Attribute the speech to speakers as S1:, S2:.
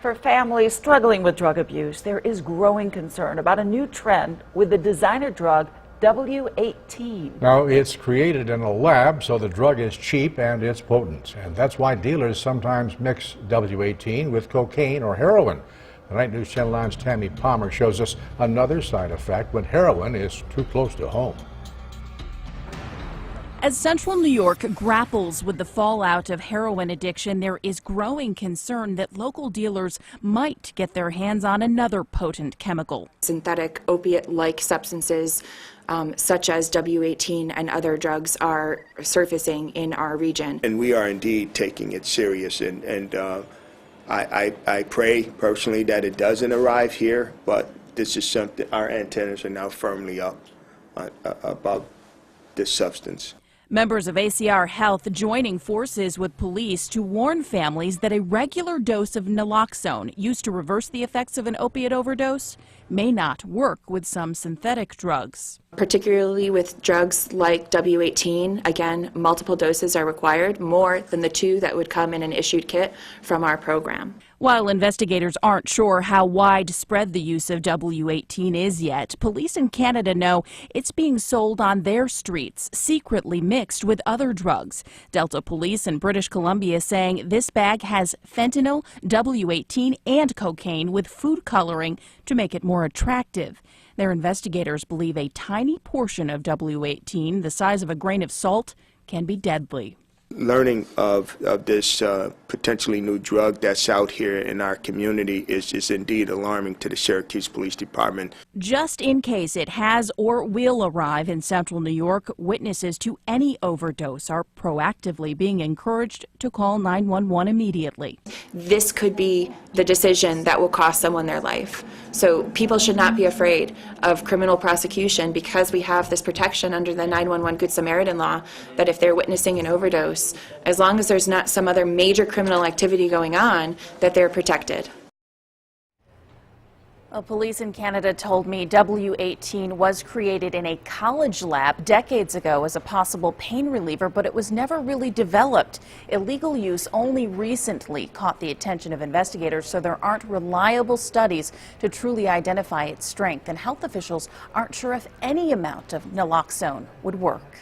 S1: For families struggling with drug abuse, there is growing concern about a new trend with the designer drug W18.
S2: Now, it's created in a lab, so the drug is cheap and it's potent. And that's why dealers sometimes mix W18 with cocaine or heroin. The Night News Channel 9's Tammy Palmer shows us another side effect when heroin is too close to home.
S3: As Central New York grapples with the fallout of heroin addiction, there is growing concern that local dealers might get their hands on another potent chemical.
S4: Synthetic opiate-like substances such as W18 and other drugs are surfacing in our region.
S5: And we are indeed taking it serious, and I pray personally that it doesn't arrive here, but this is something our antennas are now firmly up about this substance.
S3: Members of ACR Health joining forces with police to warn families that a regular dose of naloxone used to reverse the effects of an opiate overdose may not work with some synthetic drugs.
S4: Particularly with drugs like W18, again, multiple doses are required, more than the 2 that would come in an issued kit from our program.
S3: While investigators aren't sure how widespread the use of W18 is yet, police in Canada know it's being sold on their streets, secretly mixed with other drugs. Delta Police in British Columbia saying this bag has fentanyl, W18, and cocaine with food coloring to make it more attractive. Their investigators believe a tiny portion of W18, the size of a grain of salt, can be deadly.
S5: Learning of this potentially new drug that's out here in our community is indeed alarming to the Syracuse Police Department.
S3: Just in case it has or will arrive in Central New York, witnesses to any overdose are proactively being encouraged to call 911 immediately.
S4: This could be the decision that will cost someone their life. So people should not be afraid of criminal prosecution because we have this protection under the 911 Good Samaritan law that if they're witnessing an overdose, as long as there's not some other major criminal activity going on, that they're protected.
S1: Well, police in Canada told me W18 was created in a college lab decades ago as a possible pain reliever, but it was never really developed. Illegal use only recently caught the attention of investigators, so there aren't reliable studies to truly identify its strength, and health officials aren't sure if any amount of naloxone would work.